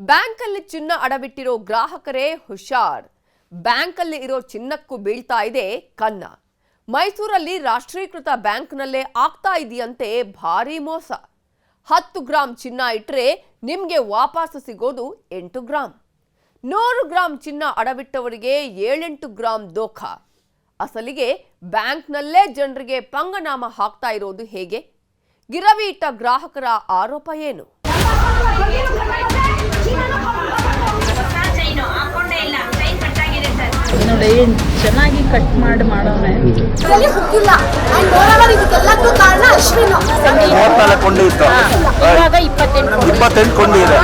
ಬ್ಯಾಂಕಲ್ಲಿ ಚಿನ್ನ ಅಡವಿಟ್ಟಿರೋ ಗ್ರಾಹಕರೇ ಹುಷಾರ್. ಬ್ಯಾಂಕಲ್ಲಿ ಇರೋ ಚಿನ್ನಕ್ಕೂ ಬೀಳ್ತಾ ಇದೆ ಕನ್ನ. ಮೈಸೂರಲ್ಲಿ ರಾಷ್ಟ್ರೀಕೃತ ಬ್ಯಾಂಕ್ನಲ್ಲೇ ಆಗ್ತಾ ಇದೆಯಂತೆ ಭಾರಿ ಮೋಸ. 10 ಗ್ರಾಂ ಚಿನ್ನ ಇಟ್ರೆ ನಿಮಗೆ ವಾಪಸ್ ಸಿಗೋದು 8 ಗ್ರಾಂ. 100 ಗ್ರಾಂ ಚಿನ್ನ ಅಡವಿಟ್ಟವರಿಗೆ 7-8 ಗ್ರಾಂ ದೋಖ. ಅಸಲಿಗೆ ಬ್ಯಾಂಕ್ನಲ್ಲೇ ಜನರಿಗೆ ಪಂಗನಾಮ ಹಾಕ್ತಾ ಇರೋದು ಹೇಗೆ? ಗಿರವಿ ಇಟ್ಟ ಗ್ರಾಹಕರ ಆರೋಪ ಏನು? ನೋಡಿ ಚೆನ್ನಾಗಿ ಕಟ್ ಮಾಡಿ ಮಾಡೋಣ. ಇವಾಗ 28 ಕೊಂಡಿ ಇದೆ.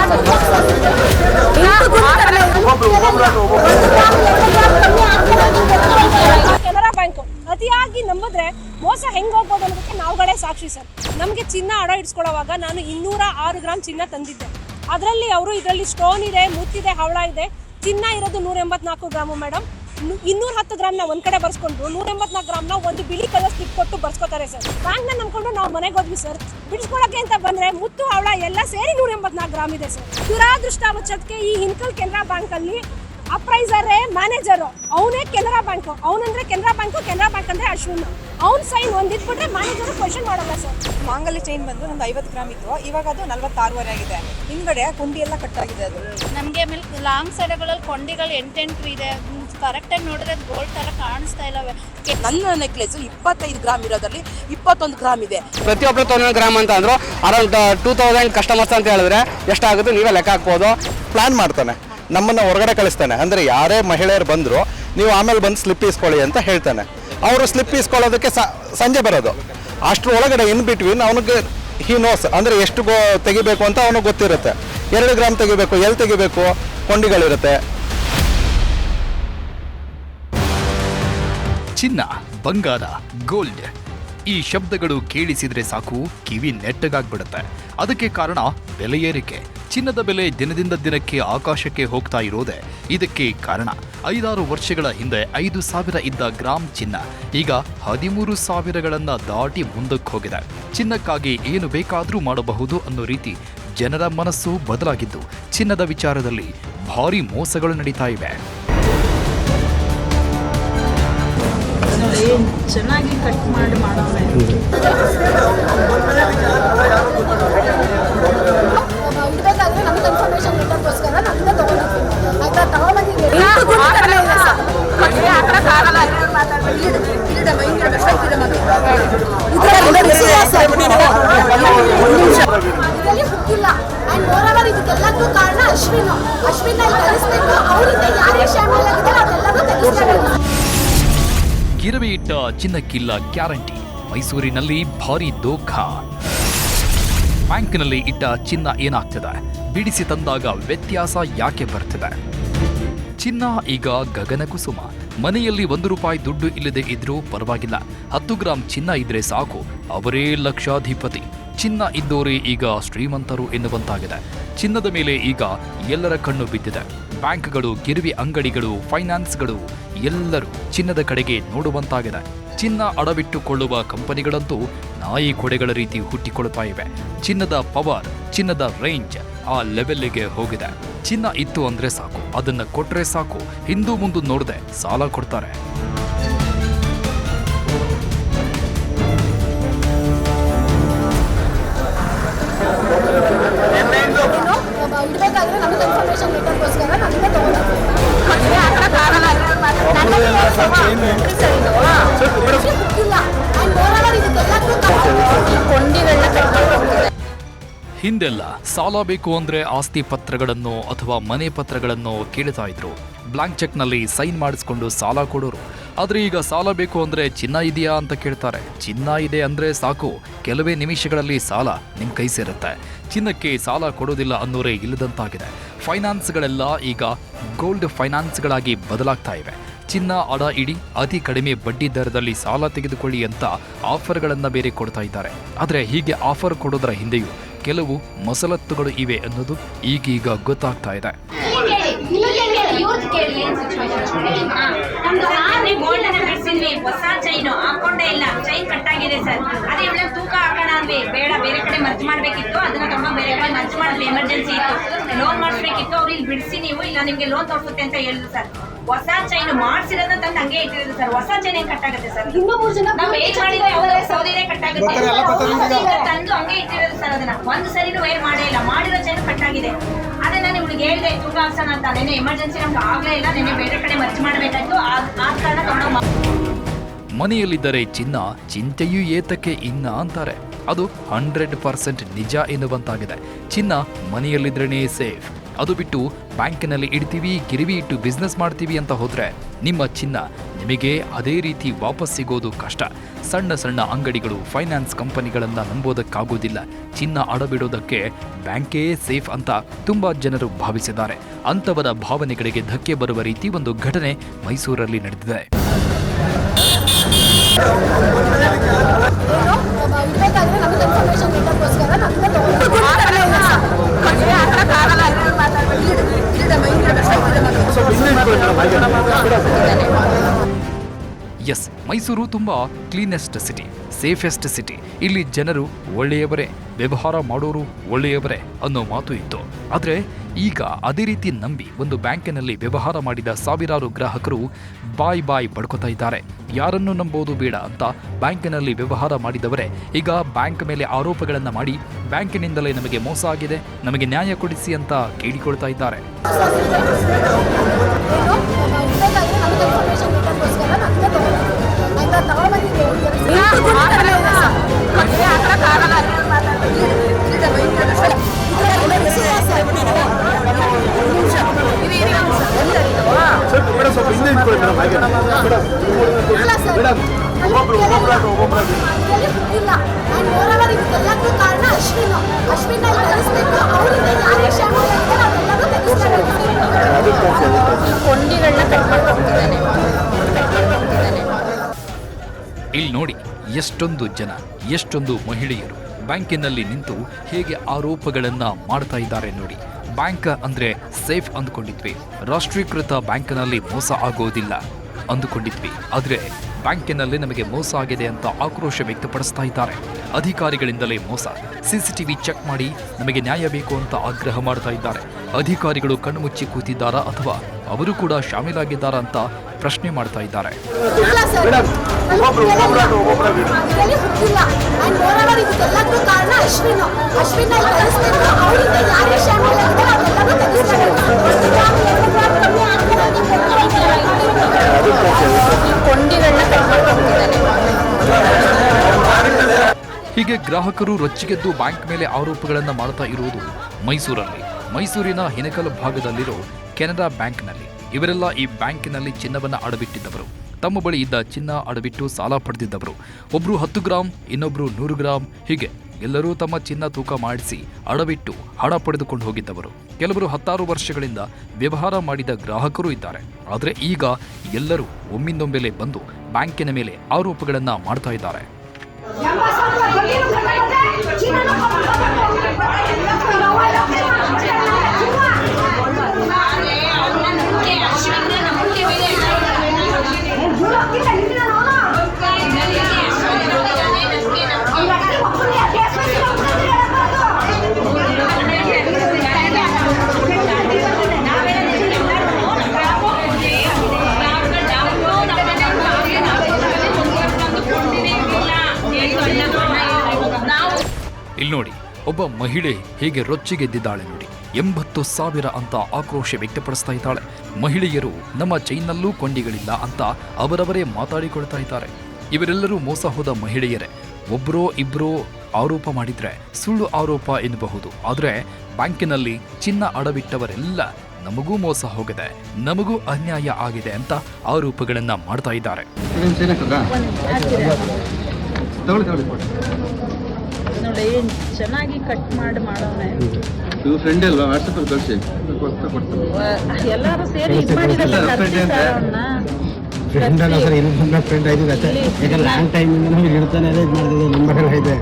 ಕೆನರಾ ಬ್ಯಾಂಕ್ ಅತಿಯಾಗಿ ನಂಬಿದ್ರೆ ಮೋಸ ಹೆಂಗ್ ಹೋಗ್ಬೋದು ಅನ್ನೋದಕ್ಕೆ ನಾವುಗಳೇ ಸಾಕ್ಷಿ ಸರ್. ನಮಗೆ ಚಿನ್ನ ಅಡ ಇಡ್ಸ್ಕೊಳ್ಳೋವಾಗ ನಾನು 206 ಗ್ರಾಂ ಚಿನ್ನ ತಂದಿದ್ದೆ. ಅದರಲ್ಲಿ ಅವರು ಇದರಲ್ಲಿ ಸ್ಟೋನ್ ಇದೆ, ಮುತ್ತಿದೆ, ಹವಳ ಇದೆ. ಚಿನ್ನ ಇರೋದು 184 ಗ್ರಾಮು ಮೇಡಮ್. 210 ಗ್ರಾಮ್ನ ಒಂದ್ ಕಡೆ ಬರ್ಸ್ಕೊಂಡ್ರು, 184 ಗ್ರಾಮ್ನ ಒಂದು ಬಿಳಿ ಕಲರ್ ಸ್ಲಿಪ್ ಕೊಟ್ಟು ಬರ್ಸ್ಕೊತಾರೆ ಸರ್. ಬ್ಯಾಂಕ್ನ ನಂಬ್ಕೊಂಡು ನಾವು ಮನೆಗೆ ಹೋದ್ವಿ ಸರ್. ಬಿಡಿಸ್ಕೊಳಕ್ಕೆ ಅಂತ ಬಂದ್ರೆ ಮುತ್ತು ಹವಳ ಎಲ್ಲ ಸೇರಿ 184 ಗ್ರಾಮ್ ಇದೆ ಸರ್. ದುರಾದೃಷ್ಟವಶಕ್ಕೆ ಈ ಹಿನ್ಕಲ್ ಕೆನರಾ ಬ್ಯಾಂಕ್ ಅಲ್ಲಿ ಅಪ್ರೈಸರೇ ಮ್ಯಾನೇಜರ್, ಅವನೇ ಕೆನರಾ ಬ್ಯಾಂಕ್. ಅವನಂದ್ರೆ ಕೆನರಾ ಬ್ಯಾಂಕ್ ಅಂದ್ರೆ ಅಶ್ವಿನ್. ಅವ್ನ ಸೈನ್ ಒಂದಿಟ್ಬಿಟ್ರೆ ಮ್ಯಾನೇಜರ್ ಕ್ವಶನ್ ಮಾಡಲ್ಲ ಸರ್. ಮಾಂಗಲ್ಯ ಚೈನ್ ಬಂದು ನಮ್ದು 50 ಗ್ರಾಮ್ ಇತ್ತು, ಇವಾಗ ಅದು 46 ಆಗಿದೆ. ಹಿಂದ್ಗಡೆ ಕೊಂಡಿ ಎಲ್ಲ ಕಟ್ಟಾಗಿದೆ. ಅದು ನಮಗೆ ಆಮೇಲೆ ಲಾಂಗ್ ಸೈಡ್ಗಳಲ್ಲಿ ಕೊಂಡಿಗಳು 8 ಇದೆ. ಕರೆಕ್ಟಾಗಿ ನೋಡಿದ್ರೆ ಗೋಲ್ಡ್ ತರ ಕಾಣಿಸ್ತಾ ಇಲ್ಲವೆ. ನನ್ನ ನೆಕ್ಲೆಸ್ 25 ಗ್ರಾಮ್ ಇರೋದ್ರಲ್ಲಿ 21 ಗ್ರಾಮ್ ಇದೆ. ಪ್ರತಿಯೊಬ್ಬರು 1 ಗ್ರಾಮ್ ಅಂತ ಅಂದ್ರು ಅರೌಂಡ್ 2000 ಕಸ್ಟಮರ್ಸ್ ಅಂತ ಹೇಳಿದ್ರೆ ಎಷ್ಟಾಗುತ್ತೆ ನೀವೇ ಲೆಕ್ಕ ಹಾಕ್ಬೋದು. ಪ್ಲಾನ್ ಮಾಡ್ತಾನೆ, ನಮ್ಮನ್ನ ಹೊರಗಡೆ ಕಳಿಸ್ತಾನೆ. ಅಂದ್ರೆ ಯಾರೇ ಮಹಿಳೆಯರು ಬಂದ್ರು ನೀವು ಆಮೇಲೆ ಬಂದು ಸ್ಲಿಪ್ ಇಸ್ಕೊಳ್ಳಿ ಅಂತ ಹೇಳ್ತಾನೆ. ಅವರು ಸ್ಲಿಪ್ ಇಸ್ಕೊಳ್ಳೋದಕ್ಕೆ ಸಂಜೆ ಬರೋದು. ಅಷ್ಟ್ರ ಒಳಗಡೆ ಇನ್ ಬಿಟ್ವೀನ್ ಅವನಿಗೆ ಹಿ ನೋಸ್, ಅಂದ್ರೆ ಎಷ್ಟು ತೆಗಿಬೇಕು ಅಂತ ಅವನಿಗೆ ಗೊತ್ತಿರುತ್ತೆ. 2 ಗ್ರಾಮ್ ತೆಗಿಬೇಕು, ಎಲ್ಲಿ ತೆಗಿಬೇಕು, ಕೊಂಡಿಗಳಿರುತ್ತೆ. ಚಿನ್ನ, ಬಂಗಾರ, ಗೋಲ್ಡ್ ಈ ಶಬ್ದಗಳು ಕೇಳಿಸಿದ್ರೆ ಸಾಕು ಕಿವಿ ನೆಟ್ಟಗಾಗ್ಬಿಡುತ್ತೆ. ಅದಕ್ಕೆ ಕಾರಣ ಬೆಲೆ ಏರಿಕೆ. ಚಿನ್ನದ ಬೆಲೆ ದಿನದಿಂದ ದಿನಕ್ಕೆ ಆಕಾಶಕ್ಕೆ ಹೋಗ್ತಾ ಇರೋದೇ ಇದಕ್ಕೆ ಕಾರಣ. 5-6 ವರ್ಷಗಳ ಹಿಂದೆ 5,000 ಇದ್ದ ಗ್ರಾಮ್ ಚಿನ್ನ ಈಗ 13,000ಗಳನ್ನ ದಾಟಿ ಮುಂದಕ್ಕೆ ಹೋಗಿದೆ. ಚಿನ್ನಕ್ಕಾಗಿ ಏನು ಬೇಕಾದರೂ ಮಾಡಬಹುದು ಅನ್ನೋ ರೀತಿ ಜನರ ಮನಸ್ಸು ಬದಲಾಗಿದ್ದು ಚಿನ್ನದ ವಿಚಾರದಲ್ಲಿ ಭಾರಿ ಮೋಸಗಳು ನಡೀತಾ ಇವೆ. ನೋಡಿ ಚೆನ್ನಾಗಿ ಕಟ್ ಮಾಡಿ ಮಾಡೋಣ. ಗಿರವಿ ಇಟ್ಟ ಚಿನ್ನಕ್ಕಿಲ್ಲ ಗ್ಯಾರಂಟಿ. ಮೈಸೂರಿನಲ್ಲಿ ಭಾರಿ ದೋಖ. ಬ್ಯಾಂಕ್ನಲ್ಲಿ ಇಟ್ಟ ಚಿನ್ನ ಏನಾಗ್ತದೆ? ಬಿಡಿಸಿ ತಂದಾಗ ವ್ಯತ್ಯಾಸ ಯಾಕೆ ಬರ್ತಿದೆ? ಚಿನ್ನ ಈಗ ಗಗನ ಕುಸುಮ. ಮನೆಯಲ್ಲಿ 1 ರೂಪಾಯಿ ದುಡ್ಡು ಇಲ್ಲದೆ ಇದ್ರೂ ಪರವಾಗಿಲ್ಲ, 10 ಗ್ರಾಂ ಚಿನ್ನ ಇದ್ರೆ ಸಾಕು, ಅವರೇ ಲಕ್ಷಾಧಿಪತಿ. ಚಿನ್ನ ಇದ್ದೋರೇ ಈಗ ಶ್ರೀಮಂತರು ಎನ್ನುವಂತಾಗಿದೆ. ಚಿನ್ನದ ಮೇಲೆ ಈಗ ಎಲ್ಲರ ಕಣ್ಣು ಬಿದ್ದಿದೆ. ಬ್ಯಾಂಕ್ಗಳು, ಗಿರವಿ ಅಂಗಡಿಗಳು, ಫೈನಾನ್ಸ್ಗಳು ಎಲ್ಲರೂ ಚಿನ್ನದ ಕಡೆಗೆ ನೋಡುವಂತಾಗಿದೆ. ಚಿನ್ನ ಅಡವಿಟ್ಟುಕೊಳ್ಳುವ ಕಂಪನಿಗಳಂತೂ ನಾಯಿ ಕೊಡೆಗಳ ರೀತಿ ಹುಟ್ಟಿಕೊಳ್ತಾ ಇವೆ. ಚಿನ್ನದ ಪವರ್, ಚಿನ್ನದ ರೇಂಜ್ ಆ ಲೆವೆಲ್ಗೆ ಹೋಗಿದೆ. ಚಿನ್ನ ಇತ್ತು ಅಂದ್ರೆ ಸಾಕು, ಅದನ್ನ ಕೊಟ್ರೆ ಸಾಕು, ಹಿಂದೂ ಮುಂದೆ ನೋಡದೆ ಸಾಲ ಕೊಡ್ತಾರೆ. ಹಿಂದೆಲ್ಲ ಸಾಲ ಬೇಕು ಅಂದ್ರೆ ಆಸ್ತಿ ಪತ್ರಗಳನ್ನು ಅಥವಾ ಮನೆ ಪತ್ರಗಳನ್ನು ಕೇಳ್ತಾ ಇದ್ರು. ಬ್ಲಾಂಕ್ ಚೆಕ್ನಲ್ಲಿ ಸೈನ್ ಮಾಡಿಸ್ಕೊಂಡು ಸಾಲ ಕೊಡೋರು. ಆದ್ರೆ ಈಗ ಸಾಲ ಬೇಕು ಅಂದ್ರೆ ಚಿನ್ನ ಇದೆಯಾ ಅಂತ ಕೇಳ್ತಾರೆ. ಚಿನ್ನ ಇದೆ ಅಂದ್ರೆ ಸಾಕು, ಕೆಲವೇ ನಿಮಿಷಗಳಲ್ಲಿ ಸಾಲ ನಿಮ್ ಕೈ ಸೇರುತ್ತೆ. ಚಿನ್ನಕ್ಕೆ ಸಾಲ ಕೊಡೋದಿಲ್ಲ ಅನ್ನೋರೇ ಇಲ್ಲದಂತಾಗಿದೆ. ಫೈನಾನ್ಸ್ಗಳೆಲ್ಲ ಈಗ ಗೋಲ್ಡ್ ಫೈನಾನ್ಸ್ಗಳಾಗಿ ಬದಲಾಗ್ತಾ ಇವೆ. ಚಿನ್ನ ಅಡ ಇಡಿ, ಅತಿ ಕಡಿಮೆ ಬಡ್ಡಿ ದರದಲ್ಲಿ ಸಾಲ ತೆಗೆದುಕೊಳ್ಳಿ ಅಂತ ಆಫರ್ಗಳನ್ನ ಬೇರೆ ಕೊಡ್ತಾ ಇದ್ದಾರೆ. ಆದ್ರೆ ಹೀಗೆ ಆಫರ್ ಕೊಡೋದ್ರ ಹಿಂದೆಯೂ ಕೆಲವು ಮಸಲತ್ತುಗಳು ಇವೆ ಅನ್ನೋದು ಈಗೀಗ ಗೊತ್ತಾಗ್ತಾ ಇದೆ. ಹೊಸ ಚೈನ್ ಹಾಕೊಂಡೇ ಇಲ್ಲ, ಚೈನ್ ಕಟ್ಟಾಗಿದೆ ಸರ್. ಅದೇ ತೂಕ ಹಾಕೋಣ ಅಂದ್ವಿ, ಬೇಡ ಬೇರೆ ಕಡೆ ಮರ್ಜ್ ಮಾಡಬೇಕಿತ್ತು, ಅದನ್ನ ತಗೊಂಡು ಬೇರೆ ಕಡೆ ಮರ್ಜ್ ಮಾಡಿದ್ರೆ ಎಮರ್ಜೆನ್ಸಿ ಇತ್ತು, ಲೋನ್ ಮಾಡಿಸ್ಬೇಕಿತ್ತು, ಅವ್ರು ಇಲ್ಲಿ ಬಿಡಿಸಿ ನೀವು ಇಲ್ಲ ನಿಮಗೆ ಲೋನ್ ತೋರಿಸುತ್ತೆ ಅಂತ ಹೇಳಿದ್ರು ಸರ್. ಹೊಸ ಚೈನ್ ಮಾಡಿಸಿರೋದನ್ನ ತಂದು ಹಂಗೆ ಇಟ್ಟಿರೋದು ಸರ್. ಹೊಸ ಚೈನ್ ಹೆಂಗ್ ಕಟ್ ಆಗುತ್ತೆ ಸರ್? ನಾವು ವೇರ್ ಮಾಡಿದ್ರೆ ಸೌದಿನೇ ಕಟ್ ಆಗುತ್ತೆ, ತಂದು ಹಂಗೆ ಇಟ್ಟಿರೋದು ಸರ್. ಅದನ್ನ ಒಂದು ಸರಿನೂ ವೇರ್ ಮಾಡೇ ಇಲ್ಲ, ಮಾಡಿರೋ ಚೈನ್ ಕಟ್ ಆಗಿದೆ. ಅದೇ ನಾನು ಇವ್ಳಿಗೆ ಹೇಳಿದೆ ತೂಕ ಹಾಕ್ಸೋಣ ಅಂತ. ನೆನೆ ಎಮರ್ಜೆನ್ಸಿ ನಮ್ಗೆ ಆಗ್ಲೇ ಇಲ್ಲ, ನೆನೆ ಬೇರೆ ಕಡೆ ಮರ್ಜ್ ಮಾಡಬೇಕಾಯ್ತು, ಆ ಕಾರಣ ತಗೊಂಡು. ಮನೆಯಲ್ಲಿದ್ದರೆ ಚಿನ್ನ, ಚಿಂತೆಯೂ ಏತಕ್ಕೆ ಇನ್ನ ಅಂತಾರೆ. ಅದು 100% ನಿಜ ಎನ್ನುವಂತಾಗಿದೆ. ಚಿನ್ನ ಮನೆಯಲ್ಲಿದ್ರೇನೇ ಸೇಫ್. ಅದು ಬಿಟ್ಟು ಬ್ಯಾಂಕಿನಲ್ಲಿ ಇಡ್ತೀವಿ, ಗಿರಿವಿ ಇಟ್ಟು ಬಿಸ್ನೆಸ್ ಮಾಡ್ತೀವಿ ಅಂತ ಹೋದ್ರೆ ನಿಮ್ಮ ಚಿನ್ನ ನಿಮಗೆ ಅದೇ ರೀತಿ ವಾಪಸ್ ಸಿಗೋದು ಕಷ್ಟ. ಸಣ್ಣ ಸಣ್ಣ ಅಂಗಡಿಗಳು, ಫೈನಾನ್ಸ್ ಕಂಪನಿಗಳನ್ನ ನಂಬೋದಕ್ಕಾಗೋದಿಲ್ಲ. ಚಿನ್ನ ಅಡಬಿಡೋದಕ್ಕೆ ಬ್ಯಾಂಕೇ ಸೇಫ್ ಅಂತ ತುಂಬಾ ಜನರು ಭಾವಿಸಿದ್ದಾರೆ. ಅಂಥವರ ಭಾವನೆಗಳಿಗೆ ಧಕ್ಕೆ ಬರುವ ರೀತಿ ಒಂದು ಘಟನೆ ಮೈಸೂರಲ್ಲಿ ನಡೆದಿದೆ. ಎಸ್, ಮೈಸೂರು ತುಂಬಾ ಕ್ಲೀನೆಸ್ಟ್ ಸಿಟಿ, ಸೇಫೆಸ್ಟ್ ಸಿಟಿ. ಇಲ್ಲಿ ಜನರು ಒಳ್ಳೆಯವರೇ, ವ್ಯವಹಾರ ಮಾಡೋರು ಒಳ್ಳೆಯವರೇ ಅನ್ನೋ ಮಾತು ಇತ್ತು. ಆದರೆ ಈಗ ಅದೇ ರೀತಿ ನಂಬಿ ಒಂದು ಬ್ಯಾಂಕಿನಲ್ಲಿ ವ್ಯವಹಾರ ಮಾಡಿದ ಸಾವಿರಾರು ಗ್ರಾಹಕರು ಬಾಯ್ ಪಡ್ಕೋತಾ ಇದ್ದಾರೆ. ಯಾರನ್ನು ನಂಬೋದು ಬೇಡ ಅಂತ ಬ್ಯಾಂಕಿನಲ್ಲಿ ವ್ಯವಹಾರ ಮಾಡಿದವರೇ ಈಗ ಬ್ಯಾಂಕ್ ಮೇಲೆ ಆರೋಪಗಳನ್ನು ಮಾಡಿ ಬ್ಯಾಂಕಿನಿಂದಲೇ ನಮಗೆ ಮೋಸ ಆಗಿದೆ, ನಮಗೆ ನ್ಯಾಯ ಕೊಡಿಸಿ ಅಂತ ಕೇಳಿಕೊಳ್ತಾ ಇದ್ದಾರೆ. ಇಲ್ಲಿ ನೋಡಿ, ಎಷ್ಟೊಂದು ಜನ, ಎಷ್ಟೊಂದು ಮಹಿಳೆಯರು ಬ್ಯಾಂಕಿನಲ್ಲಿ ನಿಂತು ಹೇಗೆ ಆರೋಪಗಳನ್ನ ಮಾಡ್ತಾ ಇದ್ದಾರೆ ನೋಡಿ. ಬ್ಯಾಂಕ್ ಅಂದ್ರೆ ಸೇಫ್ ಅಂದುಕೊಂಡಿದ್ವಿ, ರಾಷ್ಟ್ರೀಕೃತ ಬ್ಯಾಂಕ್ನಲ್ಲಿ ಮೋಸ ಆಗೋದಿಲ್ಲ ಅಂದುಕೊಂಡಿದ್ವಿ. ಆದರೆ ಬ್ಯಾಂಕಿನಲ್ಲಿ ನಮಗೆ ಮೋಸ ಆಗಿದೆ ಅಂತ ಆಕ್ರೋಶ ವ್ಯಕ್ತಪಡಿಸ್ತಾ ಇದ್ದಾರೆ. ಅಧಿಕಾರಿಗಳಿಂದಲೇ ಮೋಸ, ಸಿಸಿಟಿವಿ ಚೆಕ್ ಮಾಡಿ ನಮಗೆ ನ್ಯಾಯ ಬೇಕು ಅಂತ ಆಗ್ರಹ ಮಾಡ್ತಾ ಇದ್ದಾರೆ. ಅಧಿಕಾರಿಗಳು ಕಣ್ಣು ಮುಚ್ಚಿ ಕೂತಿದ್ದಾರಾ ಅಥವಾ ಅವರು ಕೂಡ ಶಾಮೀಲಾಗಿದ್ದಾರಾ ಅಂತ ಪ್ರಶ್ನೆ ಮಾಡ್ತಾ ಇದ್ದಾರೆ. ಹೀಗೆ ಗ್ರಾಹಕರು ರೊಚ್ಚಿಗೆದ್ದು ಬ್ಯಾಂಕ್ ಮೇಲೆ ಆರೋಪಗಳನ್ನು ಮಾಡ್ತಾ ಇರುವುದು ಮೈಸೂರಲ್ಲಿ. ಮೈಸೂರಿನ ಹಿನಕಲ್ ಭಾಗದಲ್ಲಿರೋ ಕೆನರಾ ಬ್ಯಾಂಕ್ನಲ್ಲಿ ಇವರೆಲ್ಲ ಈ ಬ್ಯಾಂಕಿನಲ್ಲಿ ಚಿನ್ನವನ್ನು ಅಡಬಿಟ್ಟಿದ್ದವರು. ತಮ್ಮ ಬಳಿ ಇದ್ದ ಚಿನ್ನ ಅಡಬಿಟ್ಟು ಸಾಲ ಪಡೆದಿದ್ದವರು. ಒಬ್ರು 10 ಗ್ರಾಂ, ಇನ್ನೊಬ್ರು 100 ಗ್ರಾಂ, ಹೀಗೆ ಎಲ್ಲರೂ ತಮ್ಮ ಚಿನ್ನ ತೂಕ ಮಾಡಿಸಿ ಅಡಬಿಟ್ಟು ಹಣ ಪಡೆದುಕೊಂಡು ಹೋಗಿದ್ದವರು. ಕೆಲವರು 16 ವರ್ಷಗಳಿಂದ ವ್ಯವಹಾರ ಮಾಡಿದ ಗ್ರಾಹಕರು ಇದ್ದಾರೆ. ಆದರೆ ಈಗ ಎಲ್ಲರೂ ಒಮ್ಮಿಂದೊಮ್ಮೆಲೆ ಬಂದು ಬ್ಯಾಂಕಿನ ಮೇಲೆ ಆರೋಪಗಳನ್ನು ಮಾಡ್ತಾ ಇದ್ದಾರೆ. ಇಲ್ಲಿ ನೋಡಿ, ಒಬ್ಬ ಮಹಿಳೆ ಹೇಗೆ ರೊಚ್ಚಿಗೆದ್ದಿದ್ದಾಳೆ ನೋಡಿ. 80,000 ಅಂತ ಆಕ್ರೋಶ ವ್ಯಕ್ತಪಡಿಸ್ತಾ ಇದ್ದಾಳೆ. ಮಹಿಳೆಯರು ನಮ್ಮ ಚೈನ್ನಲ್ಲೂ ಕೊಂಡಿಗಳಿಲ್ಲ ಅಂತ ಅವರವರೇ ಮಾತಾಡಿಕೊಳ್ತಾ ಇದ್ದಾರೆ. ಇವರೆಲ್ಲರೂ ಮೋಸ ಹೋದ ಮಹಿಳೆಯರೇ. ಒಬ್ಬರೋ ಇಬ್ಬರೋ ಆರೋಪ ಮಾಡಿದ್ರೆ ಸುಳ್ಳು ಆರೋಪ ಎನ್ನಬಹುದು. ಆದರೆ ಬ್ಯಾಂಕಿನಲ್ಲಿ ಚಿನ್ನ ಅಡವಿಟ್ಟವರೆಲ್ಲ ನಮಗೂ ಮೋಸ ಹೋಗಿದೆ, ನಮಗೂ ಅನ್ಯಾಯ ಆಗಿದೆ ಅಂತ ಆರೋಪಗಳನ್ನ ಮಾಡ್ತಾ ಇದ್ದಾರೆ. ನೋಡಿ, ಚೆನ್ನಾಗಿ ಕಟ್ ಮಾಡಿ ಮಾಡೋಣ. ಫ್ರೆಂಡ್ ಅಲ್ವಾ, ವಾಟ್ಸಪ್ ಅಲ್ಲಿ ಕಳಿಸಿ, ಎಲ್ಲರೂ ಸೇರಿ ಇದು ಮಾಡಿರಲ್ಲ ಫ್ರೆಂಡ್ ಅಲ್ಲ ಸರ್, ಇನ್ನೊಂದು ಫ್ರೆಂಡ್ ಆಯ್ತು. ಯಾಕಂದ್ರೆ ಲಾಂಗ್ ಟೈಮ್ ಇಂದ ನಾವು ಇರ್ತಾನೆ ಇದು ಮಾಡಿದ್ರೆ ನಂಬರ್ ಇದೆ.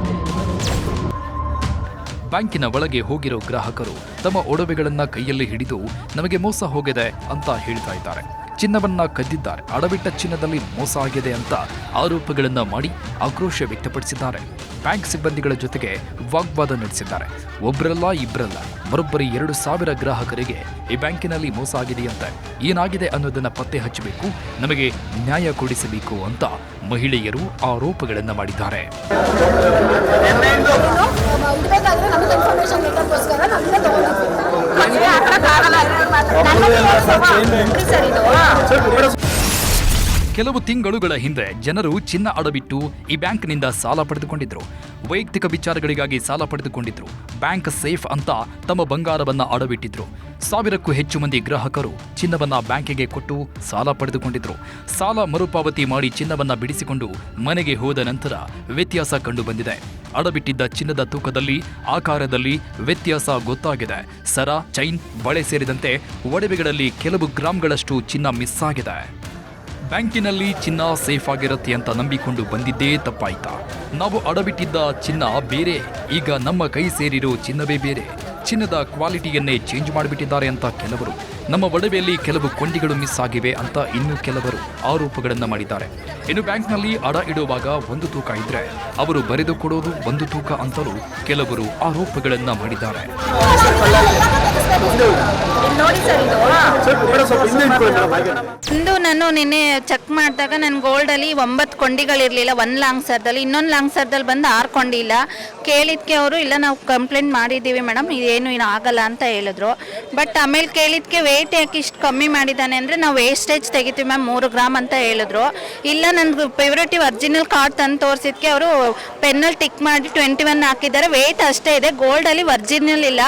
ಬ್ಯಾಂಕಿನ ಒಳಗೆ ಹೋಗಿರೋ ಗ್ರಾಹಕರು ತಮ್ಮ ಒಡವೆಗಳನ್ನ ಕೈಯಲ್ಲಿ ಹಿಡಿದು ನಮಗೆ ಮೋಸ ಹೋಗಿದೆ ಅಂತ ಹೇಳ್ತಾ ಇದ್ದಾರೆ. ಚಿನ್ನವನ್ನ ಕದ್ದಿದ್ದಾರೆ, ಅಡವಿಟ್ಟ ಚಿನ್ನದಲ್ಲಿ ಮೋಸ ಆಗಿದೆ ಅಂತ ಆರೋಪಗಳನ್ನ ಮಾಡಿ ಆಕ್ರೋಶ ವ್ಯಕ್ತಪಡಿಸಿದ್ದಾರೆ. ಬ್ಯಾಂಕ್ ಸಿಬ್ಬಂದಿಗಳ ಜೊತೆಗೆ ವಾಗ್ವಾದ ನಡೆಸಿದ್ದಾರೆ. ಒಬ್ಬರಲ್ಲ ಇಬ್ಬರಲ್ಲ, ಬರೋಬ್ಬರಿ 2,000 ಗ್ರಾಹಕರಿಗೆ ಈ ಬ್ಯಾಂಕಿನಲ್ಲಿ ಮೋಸ ಆಗಿದೆಯಂತೆ. ಏನಾಗಿದೆ ಅನ್ನೋದನ್ನ ಪತ್ತೆ ಹಚ್ಚಬೇಕು, ನಮಗೆ ನ್ಯಾಯ ಕೊಡಿಸಬೇಕು ಅಂತ ಮಹಿಳೆಯರು ಆರೋಪಗಳನ್ನ ಮಾಡಿದ್ದಾರೆ. ಕೆಲವು ತಿಂಗಳುಗಳ ಹಿಂದೆ ಜನರು ಚಿನ್ನ ಅಡವಿಟ್ಟು ಈ ಬ್ಯಾಂಕ್ನಿಂದ ಸಾಲ ಪಡೆದುಕೊಂಡಿದ್ರು. ವೈಯಕ್ತಿಕ ವಿಚಾರಗಳಿಗಾಗಿ ಸಾಲ ಪಡೆದುಕೊಂಡಿದ್ರು. ಬ್ಯಾಂಕ್ ಸೇಫ್ ಅಂತ ತಮ್ಮ ಬಂಗಾರವನ್ನ ಅಡವಿಟ್ಟಿದ್ರು. 1000ಕ್ಕೂ ಹೆಚ್ಚು ಮಂದಿ ಗ್ರಾಹಕರು ಚಿನ್ನವನ್ನ ಬ್ಯಾಂಕಿಗೆ ಕೊಟ್ಟು ಸಾಲ ಪಡೆದುಕೊಂಡಿದ್ರು. ಸಾಲ ಮರುಪಾವತಿ ಮಾಡಿ ಚಿನ್ನವನ್ನ ಬಿಡಿಸಿಕೊಂಡು ಮನೆಗೆ ಹೋದ ನಂತರ ವ್ಯತ್ಯಾಸ ಕಂಡು ಬಂದಿದೆ. ಅಡವಿಟ್ಟಿದ್ದ ಚಿನ್ನದ ತೂಕದಲ್ಲಿ, ಆಕಾರದಲ್ಲಿ ವ್ಯತ್ಯಾಸ ಗೊತ್ತಾಗಿದೆ. ಸರ, ಚೈನ್, ಬಳೆ ಸೇರಿದಂತೆ ಒಡವೆಗಳಲ್ಲಿ ಕೆಲವು ಗ್ರಾಂಗಳಷ್ಟು ಚಿನ್ನ ಮಿಸ್ ಆಗಿದೆ. ಬ್ಯಾಂಕಿನಲ್ಲಿ ಚಿನ್ನ ಸೇಫ್ ಆಗಿರುತ್ತೆ ಅಂತ ನಂಬಿಕೊಂಡು ಬಂದಿದ್ದೇ ತಪ್ಪಾಯ್ತಾ? ನಾವು ಅಡವಿಟ್ಟಿದ್ದ ಚಿನ್ನ ಬೇರೆ, ಈಗ ನಮ್ಮ ಕೈ ಸೇರಿರೋ ಚಿನ್ನವೇ ಬೇರೆ. ಚಿನ್ನದ ಕ್ವಾಲಿಟಿಯನ್ನೇ ಚೇಂಜ್ ಮಾಡಿಬಿಟ್ಟಿದ್ದಾರೆ ಅಂತ ಕೆಲವರು, ನಮ್ಮ ಒಡವೆಯಲ್ಲಿ ಕೆಲವು ಕೊಂಡಿಗಳು ಮಿಸ್ ಆಗಿವೆ ಅಂತ ಇನ್ನು ಕೆಲವರು ಆರೋಪಗಳನ್ನ ಮಾಡಿದ್ದಾರೆ. ಇನ್ನು ಬ್ಯಾಂಕ್ನಲ್ಲಿ ಅಡ ಇಡುವಾಗ ಒಂದು ತೂಕ ಇದ್ರೆ ಅವರು ಬರೆದು ಕೊಡೋದು ಒಂದು ತೂಕ ಅಂತಲೂ ಕೆಲವರು ಆರೋಪಗಳನ್ನ ಮಾಡಿದ್ದಾರೆ. ಇಂದು ನಾನು ನಿನ್ನೆ ಚೆಕ್ ಮಾಡಿದಾಗ ನನ್ನ ಗೋಲ್ಡಲ್ಲಿ 9 ಕೊಂಡಿಗಳಿರಲಿಲ್ಲ, 1 ಲಾಂಗ್ ಸರ್ದಲ್ಲಿ. ಇನ್ನೊಂದು ಲಾಂಗ್ ಸರ್ದಲ್ಲಿ ಬಂದು 6 ಕೊಂಡಿ ಇಲ್ಲ. ಕೇಳಿದ್ಕೆ ಅವರು ಇಲ್ಲ ನಾವು ಕಂಪ್ಲೇಂಟ್ ಮಾಡಿದ್ದೀವಿ ಮೇಡಮ್, ಇದೇನು ಆಗಲ್ಲ ಅಂತ ಹೇಳಿದ್ರು. ಬಟ್ ಆಮೇಲೆ ಕೇಳಿದ್ಕೆ ವೇಟ್ ಯಾಕೆ ಇಷ್ಟು ಕಮ್ಮಿ ಮಾಡಿದ್ದಾನೆ ಅಂದರೆ ನಾವು ವೇಸ್ಟೇಜ್ ತೆಗಿತೀವಿ ಮ್ಯಾಮ್ 3 ಗ್ರಾಮ್ ಅಂತ ಹೇಳಿದ್ರು. ಇಲ್ಲ ನನಗೆ ಪ್ಯೂರಿಟಿ ಒರಿಜಿನಲ್ ಕಾರ್ಡ್ ತಂದು ತೋರಿಸಿದ್ಕೆ ಅವರು ಪೆನ್ನಲ್ಲಿ ಟಿಕ್ ಮಾಡಿ 21 ಹಾಕಿದ್ದಾರೆ. ವೇಟ್ ಅಷ್ಟೇ ಇದೆ, ಗೋಲ್ಡಲ್ಲಿ ಒರಿಜಿನಲ್ ಇಲ್ಲ,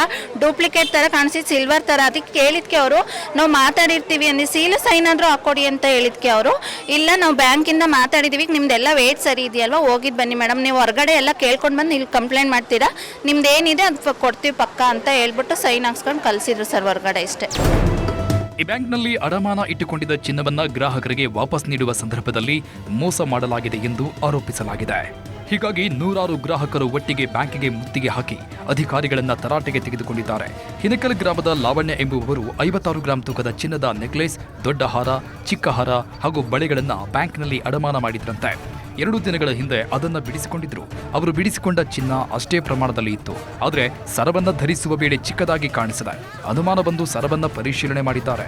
ಡೂಪ್ಲಿಕೇಟ್ ಥರ ಕಾಣಿಸಿ ಸಿಲ್ವರ್ ಥರ. ಅದಕ್ಕೆ ಕೇಳಿದ್ಕೆ ಅವರು ನಾವು ಮಾತಾಡಿರ್ತೀವಿ ಅಂದು ಸೀಲು ಸೈನ್ ಆದರೂ ಹಾಕೊಡಿ ಅಂತ ಹೇಳಿದ್ಕೆ ಅವರು ಇಲ್ಲ ನಾವು ಬ್ಯಾಂಕಿಂದ ಮಾತಾಡಿದ್ದೀವಿ, ನಿಮ್ದೆಲ್ಲ ವೇಟ್ ಸರಿ ಇದೆಯಲ್ವಾ, ಹೋಗಿದ್ದು ಬನ್ನಿ ಮೇಡಮ್, ನೀವು ಹೊರಗಡೆ ಎಲ್ಲ ಕೇಳ್ಕೊಂಡು ಬಂದು ಇಲ್ಲಿ ಕಂಪ್ಲೇಂಟ್ ಮಾಡ್ತೀರಾ, ನಿಮ್ದು ಏನಿದೆ ಅದು ಕೊಡ್ತೀವಿ ಪಕ್ಕ ಅಂತ ಹೇಳ್ಬಿಟ್ಟು ಸೈನ್ ಹಾಕ್ಸ್ಕೊಂಡು ಕಳಿಸಿದ್ರು ಸರ್ ಹೊರಗಡೆ. ಇಷ್ಟೇ. ಈ ಬ್ಯಾಂಕ್ನಲ್ಲಿ ಅಡಮಾನ ಇಟ್ಟುಕೊಂಡಿದ್ದ ಚಿನ್ನವನ್ನ ಗ್ರಾಹಕರಿಗೆ ವಾಪಸ್ ನೀಡುವ ಸಂದರ್ಭದಲ್ಲಿ ಮೋಸ ಮಾಡಲಾಗಿದೆ ಎಂದು ಆರೋಪಿಸಲಾಗಿದೆ. ಹೀಗಾಗಿ ನೂರಾರು ಗ್ರಾಹಕರು ಒಟ್ಟಿಗೆ ಬ್ಯಾಂಕಿಗೆ ಮುತ್ತಿಗೆ ಹಾಕಿ ಅಧಿಕಾರಿಗಳನ್ನ ತರಾಟೆಗೆ ತೆಗೆದುಕೊಂಡಿದ್ದಾರೆ. ಹಿನಕಲ್ ಗ್ರಾಮದ ಲಾವಣ್ಯ ಎಂಬುವವರು 56 ಗ್ರಾಂ ತೂಕದ ಚಿನ್ನದ ನೆಕ್ಲೆಸ್, ದೊಡ್ಡ ಹಾರ, ಚಿಕ್ಕ ಹಾರ ಹಾಗೂ ಬಳೆಗಳನ್ನ ಬ್ಯಾಂಕ್ನಲ್ಲಿ ಅಡಮಾನ ಮಾಡಿದ್ರಂತೆ. 2 ದಿನಗಳ ಹಿಂದೆ ಅದನ್ನ ಬಿಡಿಸಿಕೊಂಡಿದ್ರು. ಅವರು ಬಿಡಿಸಿಕೊಂಡ ಚಿನ್ನ ಅಷ್ಟೇ ಪ್ರಮಾಣದಲ್ಲಿ ಇತ್ತು, ಆದರೆ ಸರವನ್ನ ಧರಿಸುವ ವೇಳೆ ಚಿಕ್ಕದಾಗಿ ಕಾಣಿಸಿದೆ. ಅನುಮಾನ ಬಂದು ಸರವನ್ನ ಪರಿಶೀಲನೆ ಮಾಡಿದ್ದಾರೆ.